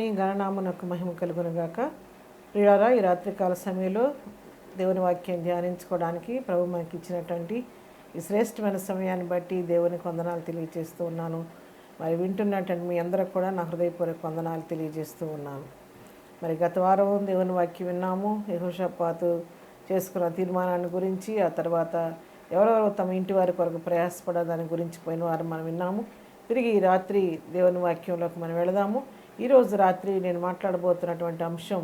దేవుని గణనామనకు మహిమ కలుగునుగాక. ప్రియులారా, ఈ రాత్రికాల సమయంలో దేవుని వాక్యం ధ్యానించుకోవడానికి ప్రభు మనకి ఇచ్చినటువంటి ఈ శ్రేష్టమైన సమయాన్ని బట్టి దేవునికి వందనాలు తెలియజేస్తూ ఉన్నాను. మరి వింటున్నటువంటి మీ అందరికి కూడా నా హృదయపూర్వక వందనాలు తెలియజేస్తూ ఉన్నాను. మరి గత వారం దేవుని వాక్యం విన్నాము. యెహోషాపాతు చేసుకున్న తీర్మానాన్ని గురించి, ఆ తర్వాత ఎవరెవరు తమ ఇంటి వారి కొరకు ప్రయాసపడే దాని గురించి పోయిన వారం మనం విన్నాము. తిరిగి ఈ రాత్రి దేవుని వాక్యంలోకి మనం వెళదాము. ఈరోజు రాత్రి నేను మాట్లాడబోతున్నటువంటి అంశం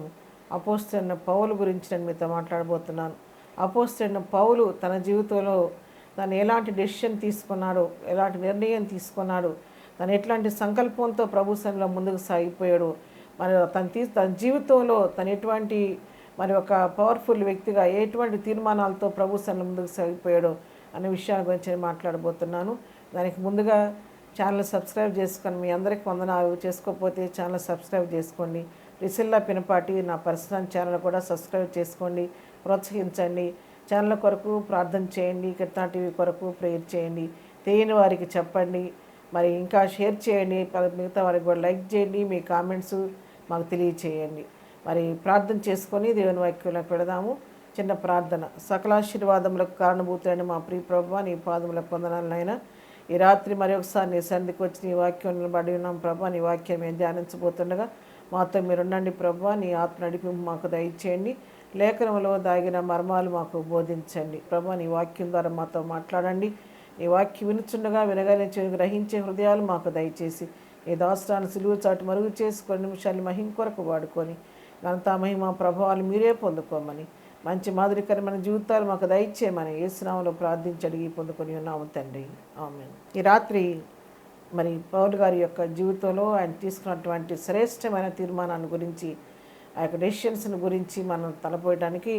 అపోస్తలుడైన పౌలు గురించి నేను మీతో మాట్లాడబోతున్నాను. అపోస్తలుడైన పౌలు తన జీవితంలో తను ఎలాంటి డెసిషన్ తీసుకున్నాడు, ఎలాంటి నిర్ణయం తీసుకున్నాడు, తను ఎట్లాంటి సంకల్పంతో ప్రభు సన్నిధిలో ముందుకు సాగిపోయాడు, మరి తన జీవితంలో తను ఎటువంటి మరి ఒక పవర్ఫుల్ వ్యక్తిగా ఎటువంటి తీర్మానాలతో ప్రభు సన్నిధిలో ముందుకు సాగిపోయాడు అనే విషయాల గురించి నేను మాట్లాడబోతున్నాను. దానికి ముందుగా ఛానల్ సబ్స్క్రైబ్ చేసుకొని, మీ అందరికీ వందనాలు. చేసుకోకపోతే ఛానల్ సబ్స్క్రైబ్ చేసుకోండి. రిసిల్లా పినపాటి నా పర్సనల్ ఛానల్ కూడా సబ్స్క్రైబ్ చేసుకోండి, ప్రోత్సహించండి. ఛానల్ కొరకు ప్రార్థన చేయండి, కీర్తన టీవీ కొరకు ప్రేయర్ చేయండి, తెలియని వారికి చెప్పండి, మరి ఇంకా షేర్ చేయండి, మిగతా వారికి కూడా లైక్ చేయండి, మీ కామెంట్స్ మాకు తెలియచేయండి. మరి ప్రార్థన చేసుకొని దేవుని వాక్యంలోకి పెడదాము. చిన్న ప్రార్థన. సకలాశీర్వాదములకు కారణభూతులైన మా ప్రియ ప్రభువా, నీ పాదములకు వందనాలనైనా. ఈ రాత్రి మరి ఒకసారి నీ సన్నిధికి వచ్చి నీ వాక్యం నిలబడి ఉన్నాం ప్రభా. నీ వాక్యం మేము ధ్యానించబోతుండగా మాతో మీరు ఉండండి ప్రభా. నీ ఆత్మ నడిపింపు మాకు దయచేయండి. లేఖనంలో దాగిన మర్మాలు మాకు బోధించండి ప్రభా. నీ వాక్యం ద్వారా మాతో మాట్లాడండి. నీ వాక్యం వినుచుండగా వినగలించే గ్రహించే హృదయాలు మాకు దయచేసి ఈ దాసరాన్ని సిలువ చాటు మరుగు చేసి కొన్ని నిమిషాలు మహిమ కొరకు వాడుకొని ఘనతా మహిమ ప్రభావాలు మీరే పొందుకోమని, మంచి మాదిరికరమైన జీవితాలు మాకు దయచేయమని యేసునామములో ప్రార్థించి అడిగి పొందుకొని ఉన్నాము తండ్రి, ఆమేన్. ఈ రాత్రి మరి పౌలు గారి యొక్క జీవితంలో ఆయన తీసుకున్నటువంటి శ్రేష్టమైన తీర్మానాన్ని గురించి, ఆ యొక్క డెసిషన్స్ని గురించి మనం తలపోయడానికి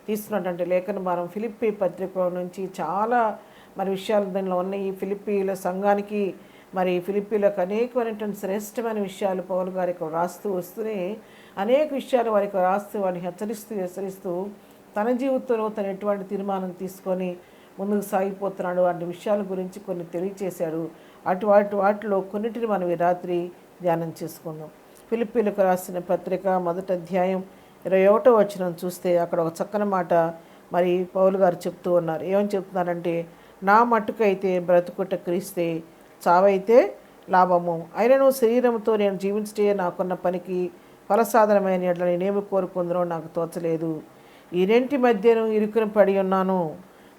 తీసుకున్నటువంటి లేఖన భారం ఫిలిప్పీ పత్రిక నుంచి చాలా మరి విషయాలు దీనిలో ఉన్నాయి. ఫిలిప్పీల సంఘానికి మరి ఫిలిప్పీలకు అనేకమైనటువంటి శ్రేష్టమైన విషయాలు పౌలు గారికి రాస్తూ వస్తూనే అనేక విషయాలు వారికి రాస్తూ వారిని హెచ్చరిస్తూ తన జీవితంలో తను ఎటువంటి తీర్మానం తీసుకొని ముందుకు సాగిపోతున్నాడు అనే విషయాల గురించి కొన్ని తెలియచేశాడు. వాటిలో కొన్నిటిని మనం ఈ రాత్రి ధ్యానం చేసుకుందాం. ఫిలిప్పీలకు రాసిన పత్రిక 1వ అధ్యాయం 21వ వచనం చూస్తే అక్కడ ఒక చక్కని మాట మరి పౌలు గారు చెప్తూ ఉన్నారు. ఏమని చెప్తున్నారంటే, నా మట్టుకైతే బ్రతుకుట క్రీస్తే, చావైతే లాభము. అయినను శరీరంతో నేను జీవించటే నాకున్న పనికి ఫలసాధనమైన ఎడ్ల నేనేమి కోరుకుందనో నాకు తోచలేదు. ఈ రెంటి మధ్యను ఇరుకుని పడి ఉన్నాను.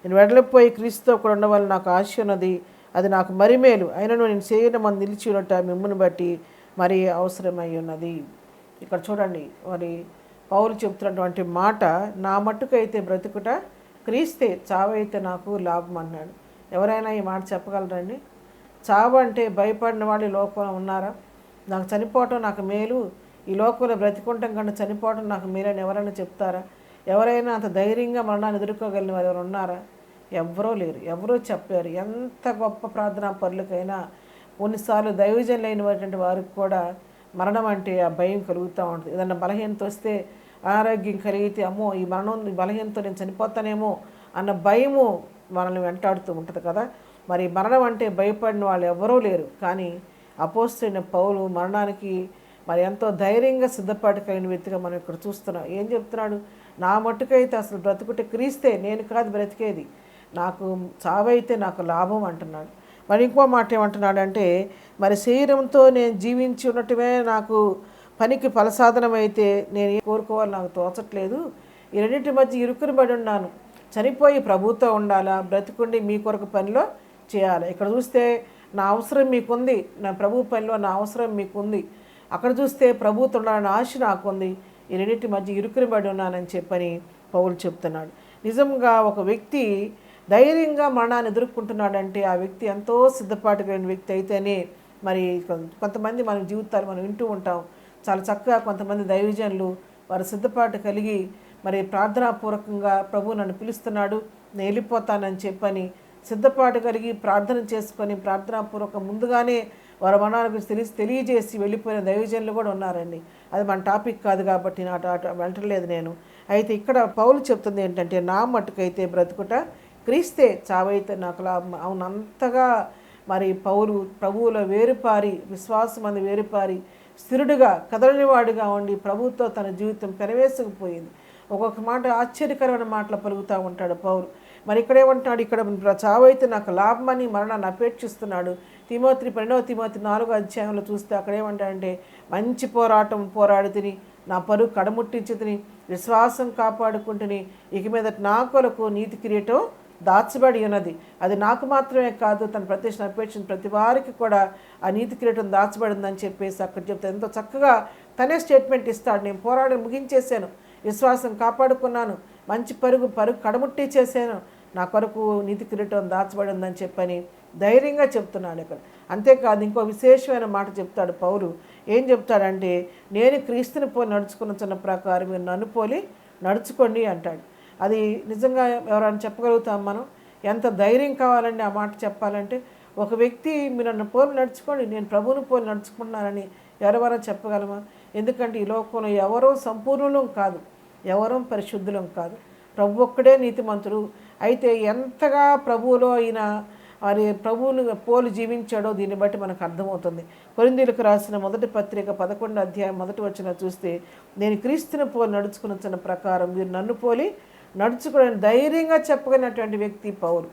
నేను వెడలిపోయి క్రీస్తుతో కూడా ఉండవల్ల నాకు ఆశ ఉన్నది, అది నాకు మరి మేలు. అయినను నేను శరీరం మంది నిలిచి ఉన్నట్ట మిమ్ముని బట్టి మరి అవసరమై ఉన్నది. ఇక్కడ చూడండి, మరి పౌలు చెప్తున్నటువంటి మాట, నా మట్టుకైతే బ్రతుకుట క్రీస్తే, చావైతే నాకు లాభం అన్నాడు. ఎవరైనా ఈ మాట చెప్పగలరండి? చావు అంటే భయపడిన వాళ్ళు ఈ లోకంలో ఉన్నారా? నాకు చనిపోవటం నాకు మేలు, ఈ లోకంలో బ్రతికుంటాం కంటే చనిపోవటం నాకు మేలు అని ఎవరైనా చెప్తారా? ఎవరైనా అంత ధైర్యంగా మరణాన్ని ఎదుర్కోగలిగిన వారు ఎవరు ఉన్నారా? ఎవరూ లేరు, ఎవరూ చెప్పారు. ఎంత గొప్ప ప్రార్థనా పరులకైనా కొన్నిసార్లు దైవజనులైనటువంటి వారికి కూడా మరణం అంటే ఆ భయం కలుగుతూ ఉంటుంది. ఏదన్నా బలహీనత వస్తే, అనారోగ్యం కలిగితే, అమ్మో ఈ బలహీనతో నేను చనిపోతానేమో అన్న భయము మనల్ని వెంటాడుతూ ఉంటుంది కదా. మరి మరణం అంటే భయపడిన వాళ్ళు ఎవరూ లేరు. కానీ అపోస్తలుడైన పౌలు మరణానికి మరి ఎంతో ధైర్యంగా సిద్ధపాటు కలిగిన వ్యక్తిగా మనం ఇక్కడ చూస్తున్నాం. ఏం చెప్తున్నాడు? నా మట్టుకైతే అసలు బ్రతుకుటే క్రీస్తే, నేను కాదు బ్రతికేది, నాకు చావైతే నాకు లాభం అంటున్నాడు. మరి ఇంకో మాట ఏమంటున్నాడు అంటే, మరి శరీరంతో నేను జీవించి ఉన్నట్టుమే నాకు పనికి ఫలసాధనమైతే నేను ఏం కోరుకోవాలి నాకు తోచట్లేదు. ఈ రెండింటి మధ్య ఇరుకుని పడి ఉన్నాను. చనిపోయి ప్రభుతో ఉండాలా, బ్రతికుండి మీ కొరకు పనిలో చేయాలి. ఇక్కడ చూస్తే నా అవసరం మీకుంది, నా ప్రభు పనిలో నా అవసరం మీకుంది. అక్కడ చూస్తే ప్రభుతో ఉండాలని ఆశ నాకుంది. ఈ రెండింటి మధ్య ఇరుకుని పడి ఉన్నానని చెప్పని పౌలు చెప్తున్నాడు. నిజంగా ఒక వ్యక్తి ధైర్యంగా మరణాన్ని ఎదుర్కొంటున్నాడంటే ఆ వ్యక్తి ఎంతో సిద్ధపాటు కలిగిన వ్యక్తి అయితేనే. మరి కొంతమంది మన జీవితాలు మనం వింటూ ఉంటాం. చాలా చక్కగా కొంతమంది దైవజనులు వారు సిద్ధపాటు కలిగి మరి ప్రార్థనాపూర్వకంగా ప్రభు నన్ను పిలుస్తున్నాడు, నేను వెళ్ళిపోతానని చెప్పని సిద్ధపాటు కలిగి ప్రార్థన చేసుకొని ప్రార్థనాపూర్వక ముందుగానే వారి మరణాల గురించి తెలియజేసి వెళ్ళిపోయిన దైవజనులు కూడా ఉన్నారండి. అది మన టాపిక్ కాదు కాబట్టి నా వెళ్ళట్లేదు నేను. అయితే ఇక్కడ పౌలు చెప్తుంది ఏంటంటే, నా మట్టుకైతే బ్రతుకుట క్రీస్తే, చావైతే నాకు లాభం. అవునంతగా మరి పౌలు ప్రభువులో వేరుపారి, విశ్వాసం అందు వేరుపారి స్థిరుడుగా కదలని వాడిగా ఉండి ప్రభుతో తన జీవితం పెనవేసుకుపోయింది. ఒక్కొక్క మాట ఆశ్చర్యకరమైన మాటలు పలుకుతూ ఉంటాడు పౌలు. మరి ఇక్కడేమంటున్నాడు, ఇక్కడ చావైతే నాకు లాభమని మరణాన్ని అపేక్షిస్తున్నాడు. తిమోతి 2 తిమోతి 4 అధ్యాయంలో చూస్తే అక్కడేమంటాడంటే, మంచి పోరాటం పోరాడి తిని నా పరుగు కడముట్టించి తిని విశ్వాసం కాపాడుకుంటుని ఇక మీద నా కొరకు నీతి కిరీటం దాచబడి ఉన్నది. అది నాకు మాత్రమే కాదు, తన ప్రత్యక్ష అపేక్షించిన ప్రతి వారికి కూడా ఆ నీతి కిరీటం దాచబడిందని చెప్పేసి అక్కడ చెప్తే ఎంతో చక్కగా తనే స్టేట్మెంట్ ఇస్తాడు. నేను పోరాడి ముగించేశాను, విశ్వాసం కాపాడుకున్నాను, మంచి పరుగు కడముట్టి చేశాను, నా కొరకు నీతి కిరీటం దాచబడిందని చెప్పని ధైర్యంగా చెప్తున్నాడు ఇక్కడ. అంతేకాదు ఇంకో విశేషమైన మాట చెప్తాడు పౌలు. ఏం చెప్తాడంటే, నేను క్రీస్తుని పోలి నడుచుకున్న చిన్న ప్రకారం మీరు నన్ను పోలి నడుచుకోండి అంటాడు. అది నిజంగా ఎవరైనా చెప్పగలుగుతాం మనం? ఎంత ధైర్యం కావాలండి ఆ మాట చెప్పాలంటే. ఒక వ్యక్తి మీరు నన్ను పోలి నడుచుకోండి, నేను ప్రభువుని పోలి నడుచుకుంటున్నానని ఎవరెవరో చెప్పగలమా? ఎందుకంటే ఈ లోకంలో ఎవరో సంపూర్ణులం కాదు, ఎవరో పరిశుద్ధులం కాదు, ప్రభు ఒక్కడే నీతిమంతుడు. అయితే ఎంతగా ప్రభువులో అయిన మరి ప్రభువును పోలి జీవించాడో దీన్ని బట్టి మనకు అర్థమవుతుంది. కొరింథీయులకు రాసిన మొదటి పత్రిక 11 అధ్యాయం 1 వచనం చూస్తే, నేను క్రీస్తుని పోలి నడుచుకున్న ప్రకారం మీరు నన్ను పోలి నడుచుకోవడానికి ధైర్యంగా చెప్పగలిగినటువంటి వ్యక్తి పౌలు.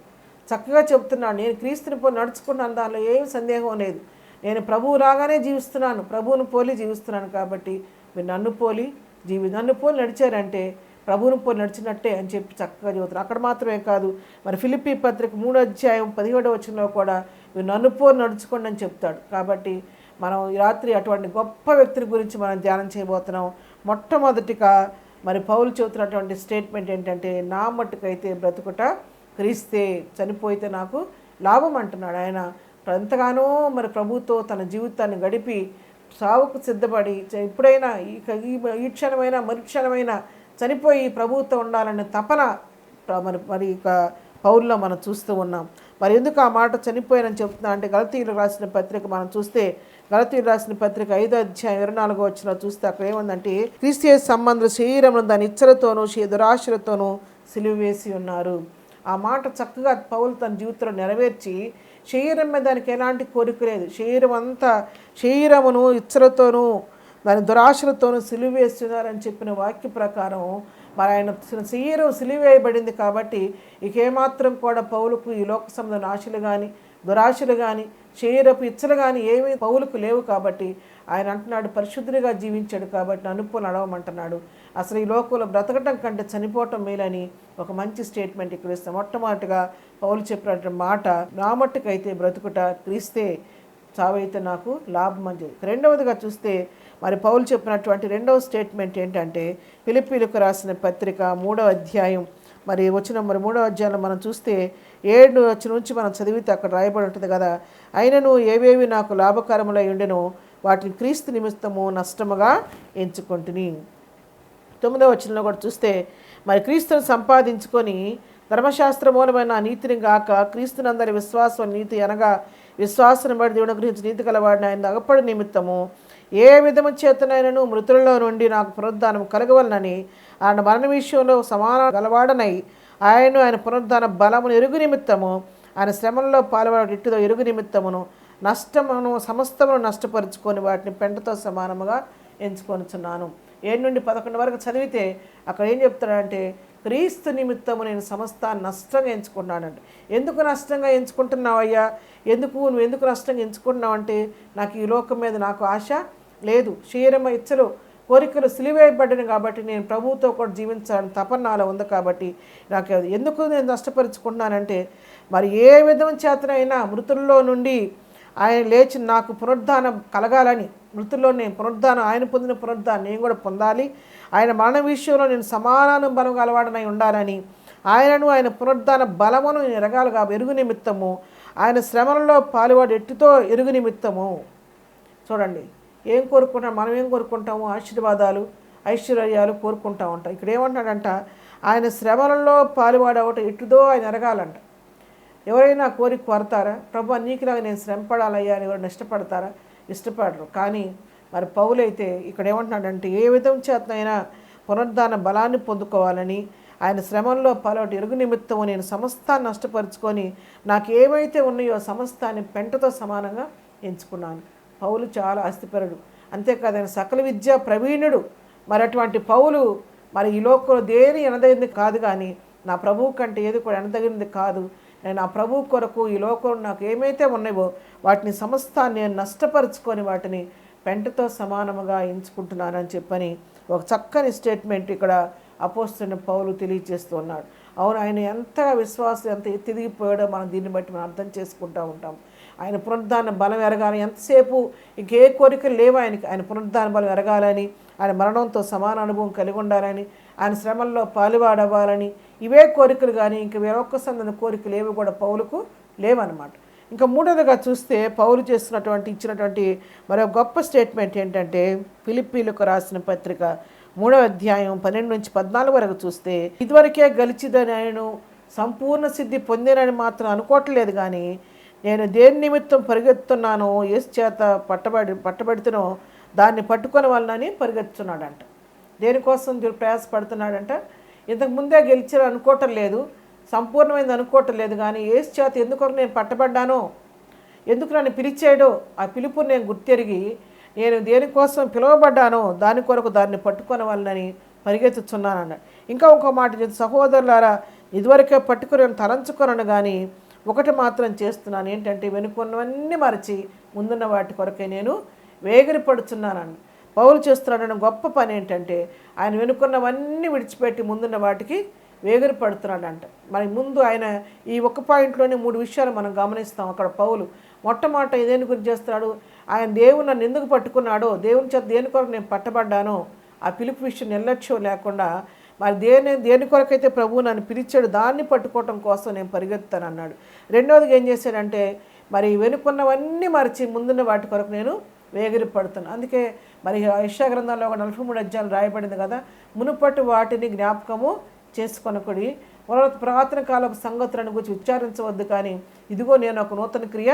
చక్కగా చెప్తున్నాడు, నేను క్రీస్తుని పోలి నడుచుకున్నాను, దానిలో ఏం సందేహం లేదు. నేను ప్రభువులాగానే జీవిస్తున్నాను, ప్రభువును పోలి జీవిస్తున్నాను. కాబట్టి మీరు నన్ను పోలి నడిచారంటే ప్రభువును పోలి నడిచినట్టే అని చెప్పి చక్కగా చెబుతున్నారు. అక్కడ మాత్రమే కాదు, మరి ఫిలిప్పీ పత్రిక 3 అధ్యాయం 17 వచనంలో కూడా మీరు నన్ను పోలి నడుచుకోండి అని చెప్తాడు. కాబట్టి మనం ఈ రాత్రి అటువంటి గొప్ప వ్యక్తుల గురించి మనం ధ్యానం చేయబోతున్నాం. మొట్టమొదటిగా మరి పౌలు చెబుతున్నటువంటి స్టేట్మెంట్ ఏంటంటే, నా మట్టుకైతే బ్రతుకుట క్రీస్తే, చనిపోయితే నాకు లాభం అంటున్నాడు. ఆయన ఎంతగానో మరి ప్రభుతో తన జీవితాన్ని గడిపి సావుకు సిద్ధపడి ఎప్పుడైనా ఈ క్షణమైనా మరుక్షణమైనా చనిపోయి ప్రభువుతో ఉండాలనే తపన మరి ఇక పౌల్లో మనం చూస్తూ ఉన్నాం. మరి ఎందుకు ఆ మాట చనిపోయానని చెప్తున్నా అంటే, గలతీయులకు రాసిన పత్రిక మనం చూస్తే, గలతీయులకు రాసిన పత్రిక 5 అధ్యాయం 24 వచనం చూస్తే అక్కడ ఏముందంటే, క్రీస్తు యేసు సంబంధులు శరీరమును దాని ఇచ్చలతోనూ దురాశలతోనూ సిలువ వేసి ఉన్నారు. ఆ మాట చక్కగా పౌలు తన జీవితంలో నెరవేర్చి, శరీరం మీద దానికి ఎలాంటి కోరిక లేదు, శరీరమును ఇచ్చలతోనూ దాని దురాశలతోనూ సిలువ వేస్తున్నారని చెప్పిన వాక్య ప్రకారం మరి ఆయన శరీరం సిలువ వేయబడింది. కాబట్టి ఇక ఏమాత్రం కూడా పౌలుకు ఈ లోక సంబంధమైన ఆశలు కానీ దురాశలు కానీ శరీరపు ఇచ్చలు కానీ ఏమీ పౌలుకు లేవు. కాబట్టి ఆయన అంటున్నాడు, పరిశుద్ధుడిగా జీవించాడు కాబట్టి నన్ను పోలి నడవమంటున్నాడు. అసలు ఈ లోకంలో బ్రతకటం కంటే చనిపోవటం మేలని ఒక మంచి స్టేట్మెంట్ ఇక్కడ ఇస్తాం. మొట్టమొదటిగా పౌలు చెప్పినటువంటి మాట, నా మట్టుకైతే బ్రతుకుట క్రీస్తే, చావైతే నాకు లాభం అని చెప్పి. రెండవదిగా చూస్తే మరి పౌలు చెప్పినటువంటి రెండవ స్టేట్మెంట్ ఏంటంటే, ఫిలిప్పీలకు రాసిన పత్రిక 3వ అధ్యాయం మరి 3వ అధ్యాయంలో మనం చూస్తే 7 వచనం నుంచి మనం చదివితే అక్కడ రాయబడి ఉంటుంది కదా, అయినను ఏవేవి నాకు లాభకరములై ఉండెనో వాటిని క్రీస్తు నిమిత్తము నష్టముగా ఎంచుకుంటుని. 9వ వచనంలో కూడా చూస్తే, మరి క్రీస్తును సంపాదించుకొని ధర్మశాస్త్ర మూలమైన నీతిని గాక క్రీస్తునందరి విశ్వాసం నీతి అనగా విశ్వాసం బట్టి దేవుని గురించి నీతి కలవాడిని ఆయన అగపడి నిమిత్తము ఏ విధము చేతనైనను మృతులలో నుండి నాకు పునరుద్ధానం కలగవలనని ఆయన మరణ విషయంలో సమాన గలవాడనై ఆయన పునరుద్ధాన బలమును ఎరుగు నిమిత్తము ఆయన శ్రమల్లో పాల్గొనడం ఇట్టుదో ఎరుగు నిమిత్తమును నష్టమును సమస్తమును నష్టపరుచుకొని వాటిని పెంటతో సమానముగా ఎంచుకొనిచున్నాను. 7 నుండి 11 వరకు చదివితే అక్కడ ఏం చెప్తాడంటే, క్రీస్తు నిమిత్తము నేను సమస్తాన్ని నష్టంగా ఎంచుకున్నానంట. ఎందుకు నష్టంగా ఎంచుకుంటున్నావయ్యా, నువ్వు ఎందుకు నష్టంగా ఎంచుకుంటున్నావు అంటే, నాకు ఈ లోకం మీద నాకు ఆశ లేదు, శరీరం ఇచ్చలు కోరికలు సిలివేయబడ్డాను కాబట్టి నేను ప్రభువుతో కూడా జీవించాలని తపన నాలో ఉంది. కాబట్టి నాకు ఎందుకు నేను నష్టపరుచుకుంటున్నానంటే, మరి ఏ విధం చేతనైనా మృతుల్లో నుండి ఆయన లేచి నాకు పునరుద్ధానం కలగాలని, మృతుల్లో నేను పునరుద్ధానం, ఆయన పొందిన పునరుద్ధానం నేను కూడా పొందాలి, ఆయన మరణ విషయంలో నేను సమాన బలం గలవాడనై ఉండాలని, ఆయన పునరుద్ధాన బలమును నేను ఎరగాలుగా ఎరుగు నిమిత్తము ఆయన శ్రమలలో పాలువాడు ఎట్టుతో ఎరుగు నిమిత్తము. చూడండి ఏం కోరుకుంటాం, మనం ఏం కోరుకుంటాము, ఆశీర్వాదాలు ఐశ్వర్యాలు కోరుకుంటూ ఉంటాం. ఇక్కడ ఏమంటాడంట, ఆయన శ్రమలలో పాలువాడవట ఎట్టుదో ఆయన ఎరగాలంట. ఎవరైనా కోరిక కోరతారా, ప్రభు నీకులాగా నేను శ్రమపడాలయ్యా అని ఎవరైనా ఇష్టపడరు. కానీ మరి పౌలైతే ఇక్కడ ఏమంటున్నాడంటే, ఏ విధం చేతనైనా పునరుద్ధాన బలాన్ని పొందుకోవాలని ఆయన శ్రమంలో పాల్గొని ఎరుగు నిమిత్తము నేను సమస్తాన్ని నష్టపరుచుకొని నాకు ఏమైతే ఉన్నాయో సమస్తాన్ని పెంటతో సమానంగా ఎంచుకున్నాను. పౌలు చాలా ఆస్తిపరుడు, అంతేకాదు ఆయన సకల విద్యా ప్రవీణుడు. మరి అటువంటి పౌలు మరి ఈ లోకంలో దేని ఎనదగింది కాదు, కానీ నా ప్రభువు కంటే ఏది కూడా ఎనదగినది కాదు. నేను నా ప్రభువు కొరకు ఈ లోకంలో నాకు ఏమైతే ఉన్నాయో వాటిని సమస్తాన్ని నేను నష్టపరుచుకొని వాటిని పెంటతో సమానముగా ఎంచుకుంటున్నానని చెప్పని ఒక చక్కని స్టేట్మెంట్ ఇక్కడ అపోస్తలుడైన పౌలు తెలియజేస్తూ ఉన్నాడు. అవును, ఆయన ఎంతగా విశ్వాసం ఎంత ఎత్తిదిగిపోయాడో మనం దీన్ని బట్టి మనం అర్థం చేసుకుంటూ ఉంటాం. ఆయన పునరుద్ధాన బలం ఎరగాలని ఎంతసేపు ఇంకే కోరికలు లేవు ఆయనకి. ఆయన పునరుద్ధాన బలం ఎరగాలని, ఆయన మరణంతో సమాన అనుభవం కలిగి ఉండాలని, ఆయన శ్రమల్లో పాలువాడవ్వాలని ఇవే కోరికలు, కానీ ఇంక వేరొక్క సందన కోరికలు ఏవి కూడా పౌలుకు లేవన్నమాట. ఇంకా మూడోదిగా చూస్తే పౌలు ఇచ్చినటువంటి మరో గొప్ప స్టేట్మెంట్ ఏంటంటే ఫిలిప్పీలకు రాసిన పత్రిక 3వ అధ్యాయం 12 నుంచి 14 వరకు చూస్తే, ఇదివరకే గెలిచిదని ఆయనను సంపూర్ణ సిద్ధి పొందినని మాత్రం అనుకోవట్లేదు, కానీ నేను దేని నిమిత్తం పరిగెత్తున్నానో యేసు చేత పట్టబడితేనో దాన్ని పట్టుకొని వాళ్ళని పరిగెత్తున్నాడంట. దేనికోసం ప్రయాసపడుతున్నాడంట? ఇంతకుముందే గెలిచారు అనుకోవటం లేదు, సంపూర్ణమైంది అనుకోవటం లేదు, కానీ యేసు చేత ఎందుకొరకు నేను పట్టబడ్డానో, ఎందుకు నన్ను పిలిచాడో ఆ పిలుపుని నేను గుర్తెరిగి నేను దేనికోసం పిలువబడ్డానో దాని కొరకు దాన్ని పట్టుకొని వాళ్ళని పరిగెత్తుతున్నాను అన్నాడు. ఇంకా ఇంకో మాట చెప్తే, సహోదరులారా ఇదివరకే పట్టుకొని తలంచుకొనను, కానీ ఒకటి మాత్రం చేస్తున్నాను, ఏంటంటే వెనుకున్నవన్నీ మరచి ముందున్న వాటి కొరకే నేను వేగిరపడుతున్నానండి. పౌలు చేస్తున్నాడన్న గొప్ప పని ఏంటంటే ఆయన వెనుకున్నవన్నీ విడిచిపెట్టి ముందున్న వాటికి వేగిరపడుతున్నాడంట. మరి ముందు ఆయన ఈ ఒక్క పాయింట్లోనే 3 విషయాలు మనం గమనిస్తాం. అక్కడ పౌలు మొట్టమొదట ఇదేని గురించి చేస్తున్నాడు, ఆయన దేవుని నన్ను ఎందుకు పట్టుకున్నాడో, దేవుని చేత దేని కొరకు నేను పట్టబడ్డానో ఆ పిలుపు విషయం నిర్లక్ష్యం లేకుండా మరి దేని కొరకైతే ప్రభువు నన్ను పిలిచాడు దాన్ని పట్టుకోవటం కోసం నేను పరిగెత్తాను అన్నాడు. రెండవదిగా ఏం చేశాడంటే మరి వెనుకున్నవన్నీ మరిచి ముందున్న వాటి కొరకు నేను వేగిరపడుతున్నాను. అందుకే మరి యెషయా గ్రంథంలో ఒక 43 అధ్యాయాలు రాయబడింది కదా, మునుపటి వాటిని జ్ఞాపకము చేసుకొనకుడి, పురాతన కాలపు సంగతులను గురించి విచారించవద్దు, కానీ ఇదిగో నేను ఒక నూతన క్రియ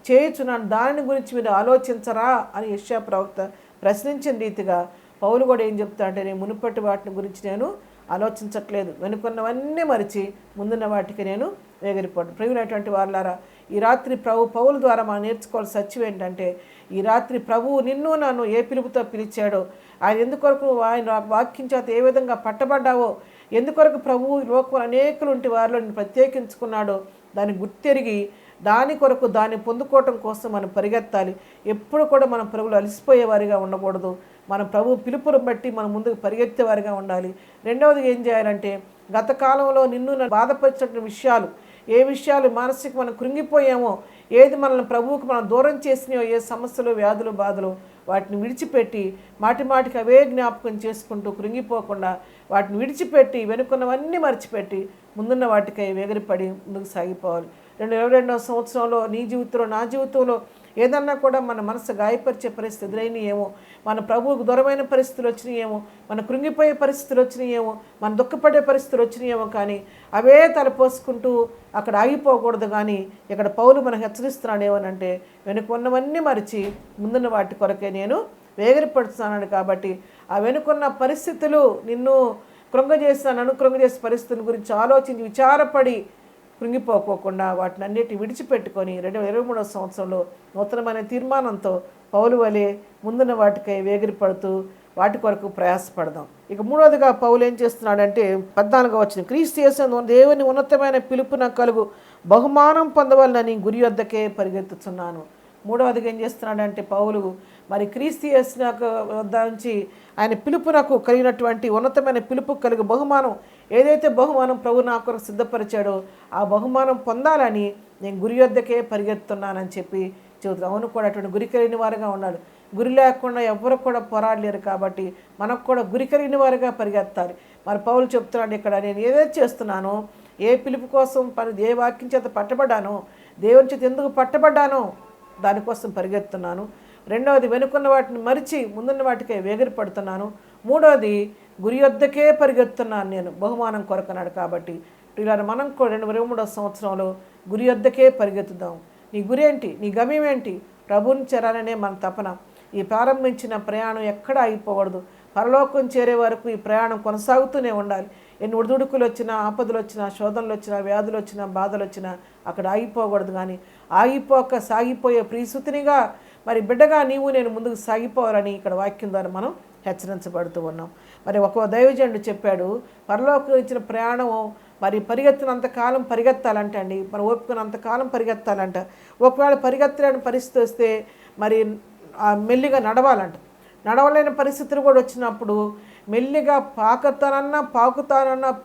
చేయుచున్నాను, దాని గురించి మీరు ఆలోచించరా అని యెషయా ప్రవక్త ప్రశ్నించిన రీతిగా పౌలు కూడా ఏం చెప్తా అంటే, నేను మునుపటి వాటిని గురించి నేను ఆలోచించట్లేదు, వెనుకున్నవన్నీ మరిచి ముందున్న వాటికి నేను వేగిరిపోటు. ప్రియులైనటువంటి వారులారా, ఈ రాత్రి పౌలు ద్వారా మనం నేర్చుకోవాల్సిన సత్యం ఏంటంటే, ఈ రాత్రి ప్రభువు నిన్ను నన్ను ఏ పిలుపుతో పిలిచాడో, ఆయన ఎందుకొరకు ఆయన వాక్యం చేత ఏ విధంగా పట్టబడ్డావో, ఎందుకొరకు ప్రభువు లోకంలో అనేకులుంటి వారిలో నేను ప్రత్యేకించుకున్నాడో దాన్ని గుర్తెరిగి దాని కొరకు దాన్ని పొందుకోవటం కోసం మనం పరిగెత్తాలి. ఎప్పుడు కూడా మనం ప్రభువులు అలసిపోయేవారిగా ఉండకూడదు. మన ప్రభు పిలుపును బట్టి మనం ముందుకు పరిగెత్తేవారిగా ఉండాలి. రెండవది ఏం చేయాలంటే, గత కాలంలో నిన్ను బాధపరిచిన విషయాలు, ఏ విషయాలు మానసిక మనం కృంగిపోయామో, ఏది మనల్ని ప్రభువుకు మనం దూరం చేసినాయో, ఏ సమస్యలు వ్యాధులు బాధలు, వాటిని విడిచిపెట్టి మాటికి అవే జ్ఞాపకం చేసుకుంటూ కృంగిపోకుండా వాటిని విడిచిపెట్టి వెనుకున్నవన్నీ మర్చిపెట్టి ముందున్న వాటికై వేగిరిపడి ముందుకు సాగిపోవాలి. 2022వ సంవత్సరంలో నీ జీవితంలో నా జీవితంలో ఏదన్నా కూడా మన మనసు గాయపరిచే పరిస్థితి ఎదురైనాయేమో, మన ప్రభువుకు దూరమైన పరిస్థితులు వచ్చినాయేమో, మన కృంగిపోయే పరిస్థితులు వచ్చినాయేమో, మన దుఃఖపడే పరిస్థితులు వచ్చినాయేమో, కానీ అవే తలపోసుకుంటూ అక్కడ ఆగిపోకూడదు. కానీ ఇక్కడ పౌలు మనకు హెచ్చరిస్తున్నాడు ఏమనంటే, వెనుకున్నవన్నీ మరిచి ముందున్న వాటి కొరకే నేను వేగిరపడుతున్నాను. కాబట్టి ఆ వెనుకున్న పరిస్థితులు నిన్ను కృంగజేసే పరిస్థితుల గురించి ఆలోచించి విచారపడి కృంగిపోకోకుండా వాటిని అన్నిటి విడిచిపెట్టుకొని 2023వ సంవత్సరంలో నూతనమైన తీర్మానంతో పౌలు వలె ముందున్న వాటికై వేగిరపడుతూ వాటి కొరకు ప్రయాసపడదాం. ఇక మూడవదిగా పౌలు ఏం చేస్తున్నాడంటే 14వ వచనం, క్రీస్తు యేసు దేవుని ఉన్నతమైన పిలుపున కలుగు బహుమానం పొందవాలని గురి వద్దకే పరిగెత్తుతున్నాను. మూడవదిగా ఏం చేస్తున్నాడంటే పౌలు మరి క్రీస్తు యేసు వద్ద నుంచి ఆయన పిలుపునకు కలిగినటువంటి ఉన్నతమైన పిలుపు కలిగి బహుమానం, ఏదైతే బహుమానం ప్రభు నా కొరకు సిద్ధపరిచాడో ఆ బహుమానం పొందాలని నేను గురి వద్దకే పరిగెత్తున్నానని చెప్పి చెబుతున్నాను. అవును కూడా అటువంటి గురి కలిగిన వారుగా ఉన్నాడు. గురి లేకుండా ఎవరు కూడా పోరాడలేరు. కాబట్టి మనకు కూడా గురి కలిగిన వారుగా పరిగెత్తాలి. మరి పౌలు చెప్తున్నాడు ఇక్కడ, నేను ఏదైతే చేస్తున్నానో, ఏ పిలుపు కోసం ఏ వాక్యం చేత పట్టబడ్డానో, దేవుని చేత ఎందుకు పట్టబడ్డానో దానికోసం పరిగెత్తున్నాను. రెండవది వెనుకున్న వాటిని మరిచి ముందున్న వాటికే వేగిరపడుతున్నాను. మూడవది గురి వద్దకే పరిగెత్తున్నాను నేను బహుమానం కొరకన్నాడు. కాబట్టి ఇలా మనం కూడా 2023వ సంవత్సరంలో గురి వద్దకే పరిగెత్తుదాం. నీ గురి ఏంటి? నీ గమ్యం ఏంటి? ప్రభువుని చేరాలనే మన తపన. ఈ ప్రారంభించిన ప్రయాణం ఎక్కడ ఆగిపోకూడదు. పరలోకం చేరే వరకు ఈ ప్రయాణం కొనసాగుతూనే ఉండాలి. ఎన్ని ఒడిదుడుకులు వచ్చినా, ఆపదలు వచ్చినా, శోధనలు వచ్చినా, వ్యాధులు వచ్చినా, బాధలు వచ్చినా అక్కడ ఆగిపోకూడదు. కానీ ఆగిపోక సాగిపోయే ప్రియసుతినిగా మరి బిడ్డగా నీవు నేను ముందుకు సాగిపోవాలని ఇక్కడ వాక్యం ద్వారా మనం హెచ్చరించబడుతూ ఉన్నాం. మరి ఒక దైవజనుడు చెప్పాడు, పరలోకం ఇచ్చిన ప్రయాణం మరి పరిగెత్తినంత కాలం పరిగెత్తాలంట అండి, మరి ఓపుకున్నంత కాలం పరిగెత్తాలంట. ఒకవేళ పరిగెత్తలేని పరిస్థితి వస్తే మరి మెల్లిగా నడవాలంట. నడవలేని పరిస్థితులు కూడా వచ్చినప్పుడు మెల్లిగా పాకుతానన్నా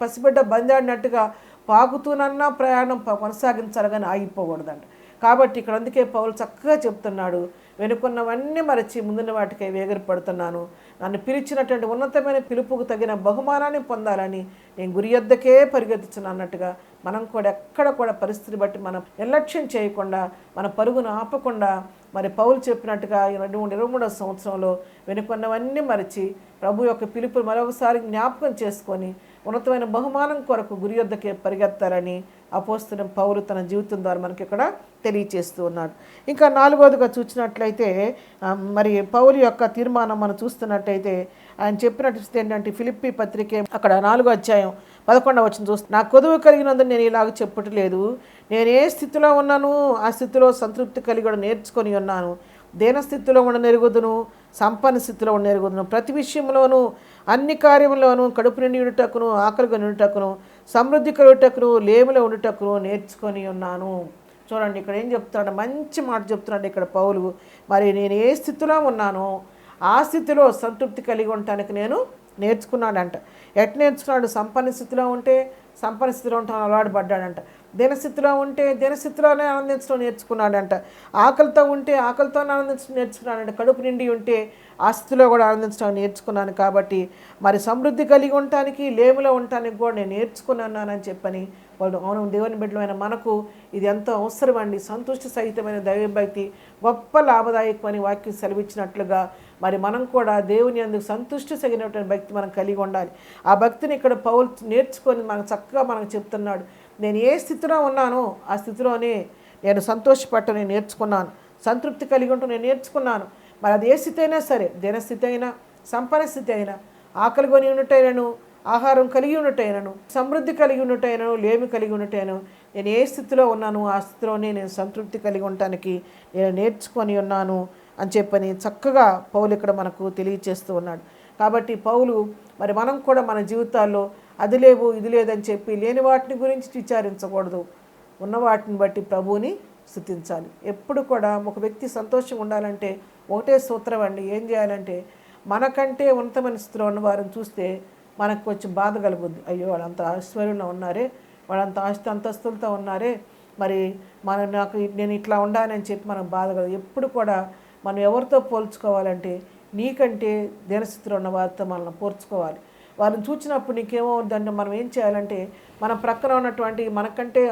పసిబిడ్డ బందాడినట్టుగా పాకుతూనన్నా ప్రయాణం కొనసాగించాలి కానీ ఆగిపోకూడదంట. కాబట్టి ఇక్కడ అందుకే పౌలు చక్కగా చెప్తున్నాడు, వెనుకున్నవన్నీ మరచి ముందున్న వాటికై వేగిరపడుతున్నాను, నన్ను పిలిచినటువంటి ఉన్నతమైన పిలుపుకు తగిన బహుమానాన్ని పొందాలని నేను గురి యొద్దకే పరిగెత్తుచున్నాను అన్నట్టుగా మనం కూడా ఎక్కడ కూడా పరిస్థితిని బట్టి మనం నిర్లక్ష్యం చేయకుండా మన పరుగును ఆపకుండా మరి పౌలు చెప్పినట్టుగా 2023వ సంవత్సరంలో వెనుకున్నవన్నీ మరచి ప్రభు యొక్క పిలుపు మరొకసారి జ్ఞాపకం చేసుకొని ఉన్నతమైన బహుమానం కొరకు గురి యొద్దకే పరిగెత్తాలని అపోస్తలుడైన పౌలు తన జీవితం ద్వారా మనకి ఇక్కడ తెలియచేస్తూ ఉన్నాడు. ఇంకా 4వదిగా చూసినట్లయితే మరి పౌలు యొక్క తీర్మానం మనం చూస్తున్నట్టయితే ఆయన చెప్పినట్టు ఏంటంటే ఫిలిప్పీ పత్రికే అక్కడ 4వ అధ్యాయం 11వ వచనం చూస్తే, నా కొదువు కలిగినందుకు నేను ఇలాగ చెప్పట్లేదు, నేను ఏ స్థితిలో ఉన్నాను ఆ స్థితిలో సంతృప్తి కలిగి కూడా నేర్చుకొని ఉన్నాను, దేన స్థితిలో ఉండ నెరుగుదును సంపన్న స్థితిలో ఉండ నెరుగుదును, ప్రతి విషయంలోనూ అన్ని కార్యములోనూ కడుపు నిండి ఉండుటకును ఆకలిగా ఉండుటకును సమృద్ధి కలుగుటకును లేములో ఉండుటకును నేర్చుకొని ఉన్నాను. చూడండి ఇక్కడ ఏం చెప్తున్నాడు, మంచి మాట చెప్తున్నాడు ఇక్కడ పౌలు. మరి నేను ఏ స్థితిలో ఉన్నానో ఆ స్థితిలో సంతృప్తి కలిగి ఉండటానికి నేను నేర్చుకున్నాడంట. ఎట్ నేర్చుకున్నాడు, సంపన్న స్థితిలో ఉంటే సంపన్న స్థితిలో ఉంటాను అలవాటు పడ్డాడంట, దినస్థితిలో ఉంటే దినస్థితిలోనే ఆనందించడం నేర్చుకున్నాడంట, ఆకలితో ఉంటే ఆకలితోనే ఆనందించడం నేర్చుకున్నాడంట, కడుపు నిండి ఉంటే ఆ స్థితిలో కూడా ఆనందించడం నేర్చుకున్నాను. కాబట్టి మరి సమృద్ధి కలిగి ఉండటానికి లేములో ఉండటానికి కూడా నేను నేర్చుకున్నానని చెప్పని వాళ్ళు అవును దేవుని బిడ్డలమైన మనకు ఇది ఎంతో అవసరం అండి. సంతృష్టి సహితమైన దైవభక్తి గొప్ప లాభదాయకమని వాక్యం సెలవిచ్చినట్లుగా మరి మనం కూడా దేవుని అందుకు సంతృష్టి సగినటువంటి భక్తి మనం కలిగి ఉండాలి. ఆ భక్తిని ఇక్కడ పౌలు నేర్చుకొని మనకు చక్కగా మనకు చెప్తున్నాడు, నేను ఏ స్థితిలో ఉన్నానో ఆ స్థితిలోనే నేను సంతోషపడటం నేను నేర్చుకున్నాను, సంతృప్తి కలిగి ఉండటం నేను నేర్చుకున్నాను. మరి అది ఏ స్థితి అయినా సరే, దినస్థితి అయినా సంపన్న స్థితి అయినా ఆకలి కొని ఉన్నట్టయినను ఆహారం కలిగి ఉన్నట్టయినను సమృద్ధి కలిగి ఉన్నట్టయినను లేమి కలిగి ఉన్నట్టయినను నేను ఏ స్థితిలో ఉన్నాను ఆ స్థితిలోనే నేను సంతృప్తి కలిగి ఉండటానికి నేను నేర్చుకొని ఉన్నాను అని చెప్పని చక్కగా పౌలు ఇక్కడ మనకు తెలియచేస్తూ ఉన్నాడు. కాబట్టి పౌలు మరి మనం కూడా మన జీవితాల్లో అది లేవు ఇది లేదని చెప్పి లేని వాటిని గురించి విచారించకూడదు, ఉన్న వాటిని బట్టి ప్రభువుని స్తుతించాలి. ఎప్పుడు కూడా ఒక వ్యక్తి సంతోషంగా ఉండాలంటే ఒకటే సూత్రం అండి, ఏం చేయాలంటే మనకంటే ఉన్నతమైన స్థితిలో ఉన్న వారిని చూస్తే మనకు కొంచెం బాధ కలుగుద్ది, అయ్యో వాళ్ళంత ఐశ్వర్యంలో ఉన్నారే, వాళ్ళంత ఆస్తి అంతస్తులతో ఉన్నారే, మరి నేను ఇట్లా ఉండాలని చెప్పి మనకు బాధ కలదు. ఎప్పుడు కూడా మనం ఎవరితో పోల్చుకోవాలంటే నీకంటే దీనస్థితిలో ఉన్న వారితో మనం పోల్చుకోవాలి. వారిని చూసినప్పుడు నీకేమవుతుందంటే మనం ఏం చేయాలంటే మన ప్రక్కన ఉన్నటువంటి మనకంటే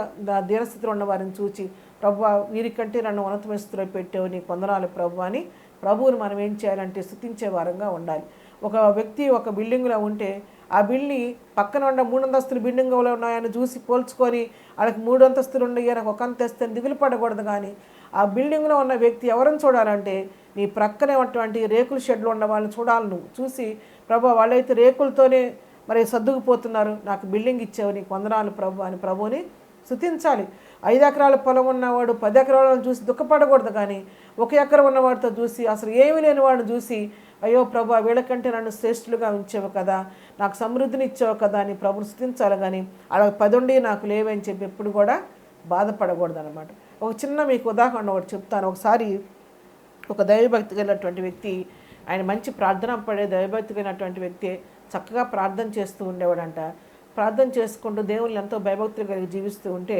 దీనస్థితిలో ఉన్న వారిని చూచి ప్రభువా వీరికంటే నన్ను ఉన్నతమైన స్థితిలో పెట్టావు, నీ వందనాలు ప్రభు అని ప్రభువుని మనం ఏం చేయాలంటే స్తుతించే వారంగా ఉండాలి. ఒక వ్యక్తి ఒక బిల్డింగ్లో ఉంటే ఆ బిల్డింగ్ పక్కన ఉన్న 3 అంతస్తులు బిల్డింగ్లో ఉన్నాయని చూసి పోల్చుకొని వాళ్ళకి 3 అంతస్తులు ఉన్నాయి నాకు ఒక అంతస్తు దిగులు పడకూడదు. కానీ ఆ బిల్డింగ్లో ఉన్న వ్యక్తి ఎవరిని చూడాలంటే నీ ప్రక్కనే ఉన్నటువంటి రేకుల షెడ్లో ఉన్న వాళ్ళని చూడాలి. నువ్వు చూసి ప్రభు వాళ్ళైతే రేకులతోనే మరి సర్దుకుపోతున్నారు, నాకు బిల్డింగ్ ఇచ్చావు నీకు వందనాలు ప్రభు అని ప్రభుని స్తుతించాలి. 5 ఎకరాల పొలం ఉన్నవాడు 10 ఎకరాలను చూసి దుఃఖపడకూడదు. కానీ 1 ఎకరం ఉన్నవాడితో చూసి అసలు ఏమీ లేని వాడిని చూసి అయ్యో ప్రభు వీళ్ళకంటే నన్ను శ్రేష్ఠులుగా ఉంచావు కదా, నాకు సమృద్ధిని ఇచ్చావు కదా అని ప్రభుని స్తుతించాలి. కానీ అలా 10 ఉండి నాకు లేవని చెప్పి ఎప్పుడు కూడా బాధపడకూడదు అనమాట. ఒక చిన్న మీకు ఉదాహరణ ఒకటి చెప్తాను. ఒకసారి ఒక దైవభక్తి కలిగినటువంటి వ్యక్తి, ఆయన మంచి ప్రార్థన పడే దైవభక్తి కలిగినటువంటి వ్యక్తి చక్కగా ప్రార్థన చేస్తూ ఉండేవాడంట. ప్రార్థన చేసుకుంటూ దేవుళ్ళు ఎంతో భయభక్తులు కలిగి జీవిస్తూ ఉంటే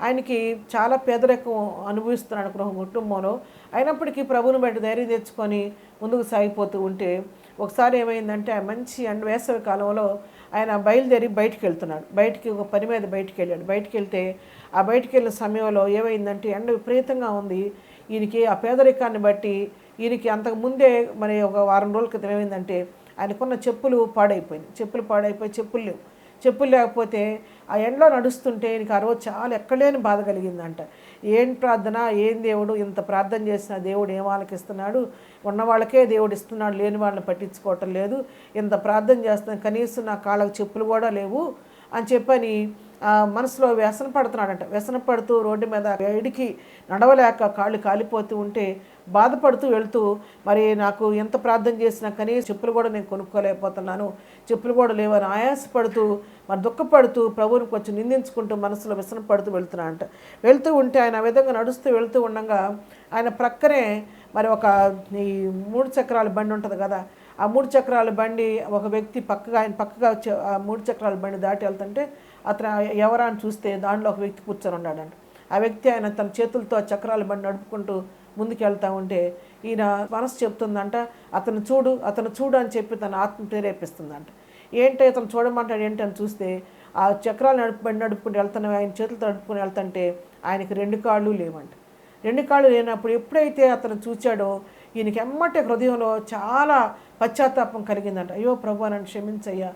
ఆయనకి చాలా పేదరికం అనుభవిస్తున్నాడు కుటుంబంలో. అయినప్పటికీ ప్రభువుని బట్టి ధైర్యం తెచ్చుకొని ముందుకు సాగిపోతూ ఉంటే ఒకసారి ఏమైందంటే మంచి వేసవి కాలంలో ఆయన బయలుదేరి బయటికి వెళ్తున్నాడు. బయటికి ఒక పని మీద బయటికి వెళ్ళాడు. బయటికి వెళ్తే ఆ బయటికి వెళ్ళిన సమయంలో ఏమైందంటే ఎండ విపరీతంగా ఉంది. ఈయనకి ఆ పేదరికాన్ని బట్టి ఈయనకి అంతకుముందే మరి ఒక వారం రోజుల క్రితం ఏమైందంటే ఆయనకున్న చెప్పులు పాడైపోయి చెప్పులు లేవు. చెప్పులు లేకపోతే ఆ ఎండలో నడుస్తుంటే నీకు ఆ రోజు చాలా ఎక్కడలేని బాధ కలిగిందంట. ఏం ప్రార్థన, ఏం దేవుడు, ఇంత ప్రార్థన చేసిన దేవుడు ఏం వాళ్ళకి ఇస్తున్నాడు, ఉన్న వాళ్ళకే దేవుడు ఇస్తున్నాడు, లేని వాళ్ళని పట్టించుకోవటం లేదు, ఇంత ప్రార్థన చేస్తున్నాను కనీసం నా కాళ్ళకు చెప్పులు కూడా లేవు అని చెప్పని మనసులో వ్యసన పడుతున్నాడంట. వ్యసన పడుతూ రోడ్డు మీద వేడికి నడవలేక కాళ్ళు కాలిపోతూ ఉంటే బాధపడుతూ వెళ్తూ మరి నాకు ఎంత ప్రార్థన చేసినా కానీ చెప్పులు కూడా నేను కొనుక్కోలేకపోతున్నాను, చెప్పులు కూడా లేవని ఆయాసపడుతూ మరి దుఃఖపడుతూ ప్రభువుని కొంచెం నిందించుకుంటూ మనసులో వ్యసనం పడుతూ వెళ్తూ ఉంటే ఆయన ఆ విధంగా నడుస్తూ వెళ్తూ ఉండగా ఆయన ప్రక్కనే మరి ఒక ఈ 3 చక్రాల బండి ఉంటుంది కదా, ఆ 3 చక్రాల బండి ఒక వ్యక్తి ఆయన పక్కగా ఆ 3 చక్రాల బండి దాటి వెళ్తుంటే అతను ఎవరా అని చూస్తే దాంట్లో ఒక వ్యక్తి కూర్చొని ఉన్నాడంట. ఆ వ్యక్తి ఆయన తన చేతులతో ఆ చక్రాల బండి నడుపుకుంటూ ముందుకు వెళ్తూ ఉంటే ఈయన మనసు చెప్తుందంట, అతను చూడు అని చెప్పి తన ఆత్మ ప్రేరేపిస్తుందంట. ఏంటి అతను చూడమంటాడు ఏంటి అని చూస్తే ఆ చక్రాలు బండి నడుపుకుంటూ వెళ్తున్న ఆయన చేతులతో నడుపుకుని వెళ్తుంటే ఆయనకి 2 కాళ్ళు లేవంట. 2 కాళ్ళు లేనప్పుడు ఎప్పుడైతే అతను చూచాడో ఈయనకి ఎమ్మటే హృదయంలో చాలా పశ్చాత్తాపం కలిగిందంట. అయ్యో ప్రభు, నన్ను క్షమించయ్యా,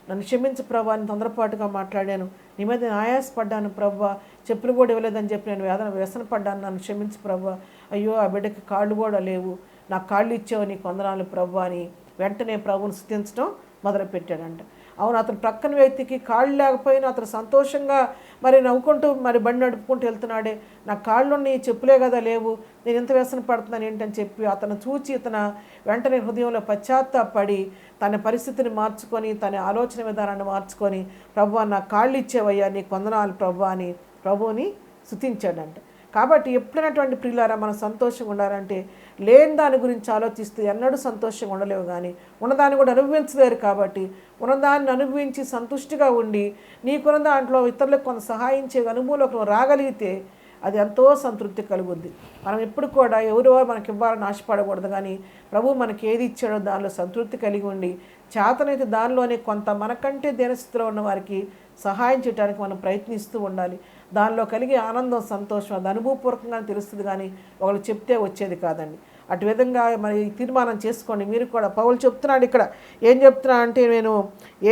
నన్ను క్షమించు ప్రభు అని తొందరపాటుగా మాట్లాడాను, నీ మీద ఆయాసపడ్డాను ప్రభు, చెప్పులు కూడా ఇవ్వలేదని చెప్పి నేను వ్యసన పడ్డాను, నన్ను క్షమించు ప్రభు, అయ్యో ఆ బిడ్డకి కాళ్ళు కూడా లేవు, నాకు కాళ్ళు ఇచ్చావు, నీకు వందనాలు ప్రభు అని వెంటనే ప్రభువుని స్తుతించడం మొదలుపెట్టాడంట. అవును, అతను ప్రక్కన వ్యక్తికి కాళ్ళు లేకపోయినా అతను సంతోషంగా మరి నవ్వుకుంటూ మరి బండి నడుపుకుంటూ వెళ్తున్నాడే, నా కాళ్ళు నీ చెప్పులే కదా లేవు, నేను ఎంత వ్యసన పడుతున్నాను ఏంటని చెప్పి అతను చూచి ఇతను వెంటనే హృదయంలో పశ్చాత్తాపడి తన పరిస్థితిని మార్చుకొని తన ఆలోచన విధానాన్ని మార్చుకొని ప్రభువా నా కాళ్ళు ఇచ్చేవయ్యా, నీకు వందనాలు ప్రభు అని ప్రభువుని స్తుతించాడంట. కాబట్టి ఎప్పుడైనటువంటి ప్రియులారా మనం సంతోషంగా ఉండాలంటే లేని దాని గురించి ఆలోచిస్తూ ఎన్నడూ సంతోషంగా ఉండలేవు, కానీ ఉన్నదాన్ని కూడా అనుభవించలేరు. కాబట్టి ఉన్నదాన్ని అనుభవించి సంతుష్టిగా ఉండి నీకున్న దాంట్లో ఇతరులకు కొంత సహాయం చేయ అనుభవంలోకి రాగలిగితే అది ఎంతో సంతృప్తి కలుగుద్ది. మనం ఎప్పుడు కూడా ఎవరో మనకి ఇవ్వాలని ఆశపడకూడదు, కానీ ప్రభు మనకి ఏది ఇచ్చాడో దానిలో సంతృప్తి కలిగి ఉండి చేతనైతే దానిలోనే కొంత మనకంటే దీనస్థితిలో ఉన్న వారికి సహాయం చేయడానికి మనం ప్రయత్నిస్తూ ఉండాలి. దానిలో కలిగే ఆనందం, సంతోషం అది అనుభవపూర్వకంగా తెలుస్తుంది, కానీ ఒకళ్ళు చెప్తే వచ్చేది కాదండి. అటు విధంగా మరి తీర్మానం చేసుకోండి. మీరు కూడా పౌలు చెప్తున్నాడు ఇక్కడ, ఏం చెప్తున్నా అంటే నేను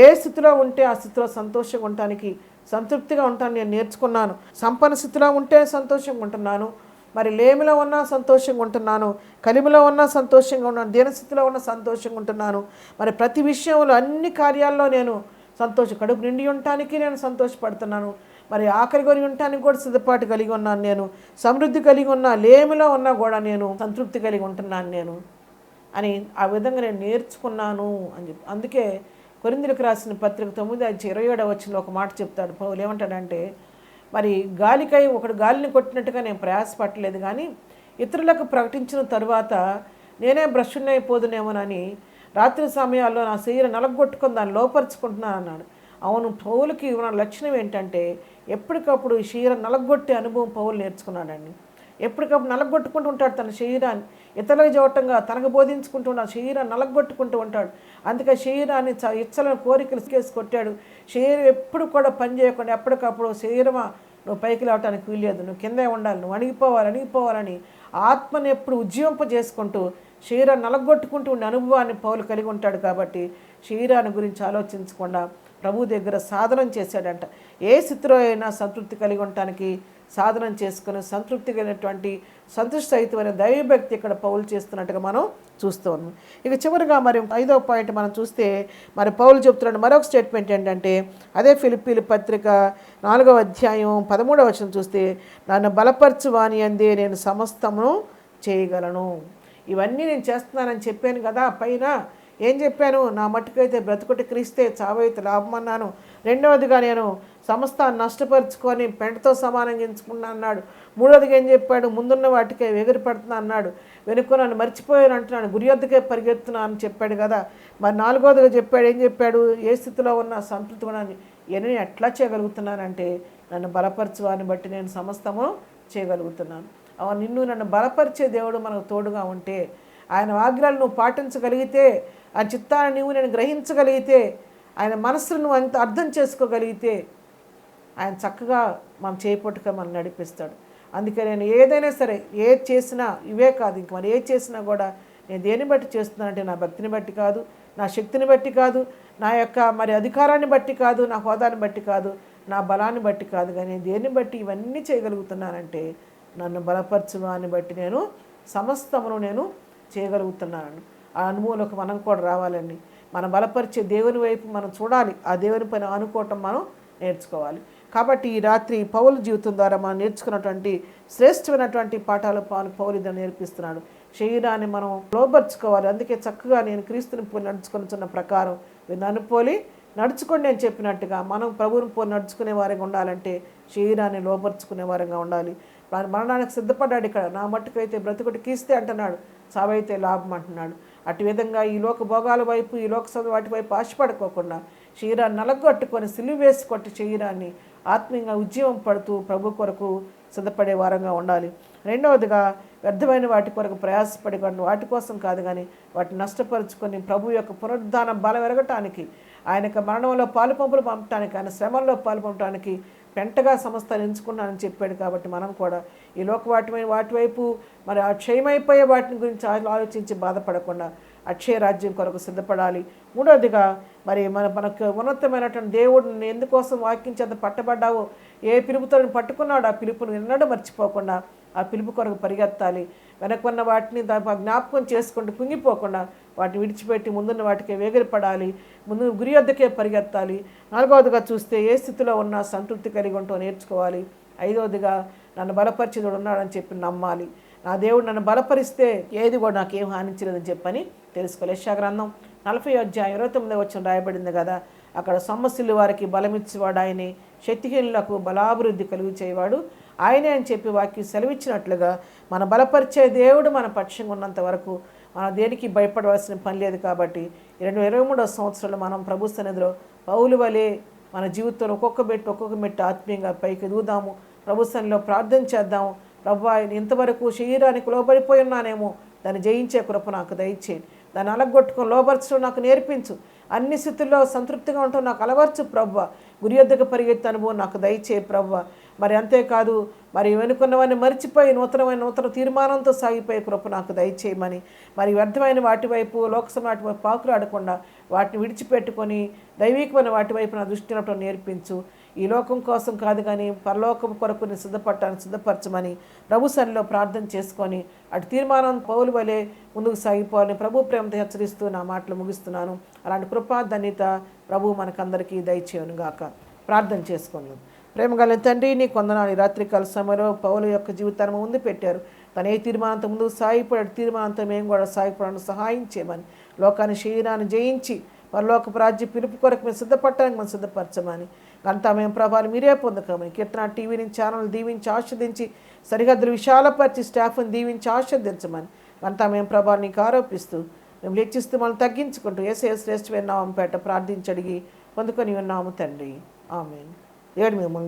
ఏ స్థితిలో ఉంటే ఆ స్థితిలో సంతోషంగా ఉండటానికి సంతృప్తిగా ఉంటాను నేను నేర్చుకున్నాను. సంపన్న స్థితిలో ఉంటే సంతోషంగా ఉంటున్నాను, మరి లేమిలో ఉన్నా సంతోషంగా ఉంటున్నాను, కలిమిలో ఉన్నా సంతోషంగా ఉన్నాను, దీనస్థితిలో ఉన్న సంతోషంగా ఉంటున్నాను. మరి ప్రతి విషయంలో అన్ని కార్యాల్లో నేను కడుపు నిండి ఉండటానికి నేను సంతోషపడుతున్నాను, మరి ఆఖరి కొని ఉండటానికి కూడా సిద్ధపాటు కలిగి ఉన్నాను, నేను సమృద్ధి కలిగి ఉన్నా, లేమిలో ఉన్నా కూడా నేను సంతృప్తి కలిగి ఉంటున్నాను నేను అని ఆ విధంగా నేను నేర్చుకున్నాను అని చెప్పి. అందుకే కొరింథీయులకు రాసిన పత్రిక 9:27 వచనంలో ఒక మాట చెప్తాడు పౌలు. ఏమంటాడంటే, మరి ఒకడు గాలిని కొట్టినట్టుగా నేను ప్రయాసపట్టలేదు, కానీ ఇతరులకు ప్రకటించిన తరువాత నేనే భ్రష్టునైపోదునేమోనని రాత్రి సమయాల్లో నా శరీరం నలగొట్టుకొని దాన్ని లోపరుచుకుంటున్నాను అన్నాడు. అవును, పౌలుకి ఉన్న లక్షణం ఏంటంటే ఎప్పటికప్పుడు ఈ శరీరం నలగొట్టే అనుభవం పౌలు నేర్చుకున్నాడండి. ఎప్పటికప్పుడు నలగొట్టుకుంటూ ఉంటాడు తన శరీరాన్ని, ఇతరులకు చూడటంగా తనకు బోధించుకుంటూ ఉంటాడు, శరీరాన్ని నలగొట్టుకుంటూ ఉంటాడు. అందుకే శరీరాన్ని ఇచ్చలను కోరికలు కేసి కొట్టాడు. శరీరం ఎప్పుడు కూడా పని చేయకుండా ఎప్పటికప్పుడు శరీరమా నువ్వు పైకి లేవటానికి వీల్లేదు, నువ్వు కిందే ఉండాలి, నువ్వు అణిగిపోవాలని ఆత్మని ఎప్పుడు ఉజ్జీవింపజేసుకుంటూ శరీరాన్ని నలగొట్టుకుంటూ ఉండే అనుభవాన్ని పౌలు కలిగి ఉంటాడు. కాబట్టి శరీరాన్ని గురించి ఆలోచించకుండా ప్రభు దగ్గర సాధనం చేశాడంట. ఏ స్థితిలో అయినా సంతృప్తి కలిగి ఉండటానికి సాధనం చేసుకుని సంతృప్తి కలిగినటువంటి సంతృష్టిసహితమైన దైవభక్తి ఇక్కడ పౌలు చేస్తున్నట్టుగా మనం చూస్తూ ఉన్నాం. ఇక చివరిగా మరి 5వ పాయింట్ మనం చూస్తే మరి పౌలు చెప్తున్నాడు మరొక స్టేట్మెంట్ ఏంటంటే, అదే ఫిలిప్పీల పత్రిక 4వ అధ్యాయం 13వ వచనం చూస్తే, నన్ను బలపరచువాని అందే నేను సమస్తమును చేయగలను. ఇవన్నీ నేను చేస్తున్నానని చెప్పాను కదా. పైన ఏం చెప్పాను, నా మట్టుకైతే బ్రతుకుటి క్రీస్తే, చావైతే లాభం అన్నాను. రెండవదిగా నేను సమస్తాన్ని నష్టపరుచుకొని పెంటతో సమానంగా ఎంచుకున్నా అన్నాడు. మూడవదిగా ఏం చెప్పాడు, ముందున్న వాటికే ఎగిరిపడుతున్నా అన్నాడు. వెనుక నన్ను మర్చిపోయాను అంటున్నాను, గురి వద్దకే పరిగెత్తున్నా అని చెప్పాడు కదా. మరి నాలుగవదిగా చెప్పాడు, ఏం చెప్పాడు, ఏ స్థితిలో ఉన్న సంతృప్తి ఉన్నాను ఇవన్నీ ఎట్లా చేయగలుగుతున్నానంటే నన్ను బలపరచువాన్ని బట్టి నేను సమస్తము చేయగలుగుతున్నాను. నిన్ను నన్ను బలపరిచే దేవుడు మనకు తోడుగా ఉంటే, ఆయన ఆజ్ఞలు నువ్వు పాటించగలిగితే, ఆ చిత్తాన్ని నువ్వు నేను గ్రహించగలిగితే, ఆయన మనసును నువ్వు అంత అర్థం చేసుకోగలిగితే ఆయన చక్కగా మనం చేపట్టుగా మనం నడిపిస్తాడు. అందుకే నేను ఏదైనా సరే ఏది చేసినా ఇవే కాదు, ఇంక మరి ఏది చేసినా కూడా నేను దేన్ని బట్టి చేస్తున్నానంటే నా భక్తిని బట్టి కాదు, నా శక్తిని బట్టి కాదు, నా యొక్క మరి అధికారాన్ని బట్టి కాదు, నా హోదాని బట్టి కాదు, నా బలాన్ని బట్టి కాదు, కానీ దేన్ని బట్టి ఇవన్నీ చేయగలుగుతున్నానంటే నన్ను బలపరచువాన్ని బట్టి నేను సమస్తమును నేను చేయగలుగుతున్నాను. ఆ అనుభవంలోకి మనం కూడా రావాలండి. మనం బలపరిచే దేవుని వైపు మనం చూడాలి, ఆ దేవుని పైన అనుకోవటం మనం నేర్చుకోవాలి. కాబట్టి ఈ రాత్రి పౌలు జీవితం ద్వారా మనం నేర్చుకున్నటువంటి శ్రేష్టమైనటువంటి పాఠాలు పౌలు ఇద్దరు నేర్పిస్తున్నాడు. శరీరాన్ని మనం లోపరుచుకోవాలి. అందుకే చక్కగా నేను క్రీస్తుని పోలి నడుచుకొనిచున్న ప్రకారం మీరు నన్ను పోలి నడుచుకోండి అని చెప్పినట్టుగా మనం ప్రభువుని పోలి నడుచుకునే వారంగా ఉండాలంటే శరీరాన్ని లోపరుచుకునే వారంగా ఉండాలి. మరణానికి సిద్ధపడ్డాడు. ఇక్కడ నా మట్టుకైతే బ్రతుకుటి కీస్తే అంటున్నాడు, చావైతే లాభం అంటున్నాడు. అటు విధంగా ఈ లోక భోగాల వైపు, ఈ లోక వాటి వైపు ఆశపడుకోకుండా శరీరాన్ని నలగొట్టుకొని సిలువ వేసి కొట్టి శరీరాన్ని ఆత్మీయంగా ఉద్యమం పడుతూ ప్రభు కొరకు సిద్ధపడే వారంగా ఉండాలి. రెండవదిగా వ్యర్థమైన వాటి కొరకు ప్రయాసపడి వాటి కోసం కాదు కానీ వాటిని నష్టపరుచుకొని ప్రభు యొక్క పునరుద్ధాన బలం ఎరగటానికి, ఆయన యొక్క మరణంలో పాలు పంపులు పంపటానికి, ఆయన శ్రమల్లో పాలు పంపటానికి పెంటగా సంస్థలు ఎంచుకున్నానని చెప్పాడు. కాబట్టి మనం కూడా ఈ లోక వాటి వైపు మరి అక్షయమైపోయే వాటిని గురించి ఆలోచించి బాధపడకుండా అక్షయ రాజ్యం కొరకు సిద్ధపడాలి. మూడవదిగా మరి మనకు ఉన్నతమైనటువంటి దేవుడు ఎందుకోసం వాక్యం చేత పట్టబడ్డావో, ఏ పిలుపుతో పట్టుకున్నాడో ఆ పిలుపును ఎన్నడూ మర్చిపోకుండా ఆ పిలుపు కొరకు పరిగెత్తాలి. వెనకున్న వాటిని జ్ఞాపకం చేసుకుంటూ కుంగిపోకుండా వాటిని విడిచిపెట్టి ముందున్న వాటికే వేగిరపడాలి. ముందు గురి వద్దకే పరిగెత్తాలి. నాలుగవదిగా చూస్తే ఏ స్థితిలో ఉన్నా సంతృప్తి కలిగి ఉంటూ నేర్చుకోవాలి. ఐదవదిగా నన్ను బలపరిచేవాడు ఉన్నాడని చెప్పి నమ్మాలి. నా దేవుడు నన్ను బలపరిస్తే ఏది కూడా నాకేం హానించలేదని చెప్పని తెలుసుకోవాలి. యెషయా గ్రంథం 40:29 రాయబడింది కదా, అక్కడ సమస్యలు వారికి బలమిచ్చేవాడు ఆయనే, శక్తిహీనులకు బలాభివృద్ధి కలుగు చేయవాడు ఆయనే అని చెప్పి వాక్యం సెలవిచ్చినట్లుగా మన బలపరిచే దేవుడు మన పక్షంగా ఉన్నంత వరకు మనం దేనికి భయపడవలసిన పని లేదు. కాబట్టి 2023వ సంవత్సరంలో మనం ప్రభు సన్నిధిలో పౌలు వలె మన జీవితంలో ఒక్కొక్క మెట్టు ఆత్మీయంగా పైకి ఎదుగుదాము. ప్రభు సన్నిధిలో ప్రార్థన చేద్దాము. ప్రభువా, ఇంతవరకు శరీరానికి లోబడిపోయి ఉన్నానేమో, దాన్ని జయించే కృప నాకు దయచేయండి. దాన్ని అలగొట్టుకొని లోబర్చడం నాకు నేర్పించు. అన్ని స్థితుల్లో సంతృప్తిగా ఉంటాం నాకు అలవర్చు ప్రభువా. గురి యొద్దకు పరిగెత్తే అనుభవం నాకు దయచేయి ప్రభువా. మరి అంతేకాదు, మరి వెనుకున్నవన్నీ మర్చిపోయి నూతన తీర్మానంతో సాగిపోయే కృప నాకు దయచేయమని, మరి వ్యర్థమైన వాటి వైపు లోకసభ వాటి వైపు పాకులాడకుండా వాటిని విడిచిపెట్టుకొని దైవికమైన వాటి వైపు నా దృష్టి ఉండటం నేర్పించు. ఈ లోకం కోసం కాదు కానీ పరలోకం కొరకు నేను సిద్ధపరచమని ప్రభు సన్నిధిలో ప్రార్థన చేసుకొని అటు తీర్మానం పౌలు వలె ముందుకు సాగిపోవాలని ప్రభు ప్రేమతో హెచ్చరిస్తూ నా మాటలు ముగిస్తున్నాను. అలాంటి కృపా ధన్యత ప్రభు మనకందరికీ దయచేయను గాక. ప్రార్థన చేసుకుందాం. ప్రేమగల తండ్రి, నీ కొందనాలు రాత్రికాల సమయంలో పౌలు యొక్క జీవితాన్ని ముందు పెట్టారు. తను ఏ తీర్మానంతో ముందుకు సాగిపోయాడు, తీర్మానంతో మేము కూడా సాగిపోవడానికి సహాయం చేయమని, లోకాన్ని శరీరాన్ని జయించి పరలోక రాజ్య పిలుపు కొరకు మేము సిద్ధపడటానికి మనం సిద్ధపరచమని, అంతా మేము ప్రభావాలు మీరే పొందుకోమని, కీర్తన టీవీని ఛానల్ దీవించి ఆస్వాదించి సరిహద్దులు విశాలపరిచి స్టాఫ్ని దీవించి ఆస్వాదించమని, అంతా మేము ప్రభావాలు నీకు ఆరోపిస్తూ మేము లెచ్చిస్తూ మనం తగ్గించుకుంటూ యేసయ్య శ్రేష్ఠమైన నామం పేట ప్రార్థించి అడిగి పొందుకొని ఉన్నాము తండ్రి. ఆమేన్. దేవుడు మిమ్మల్ని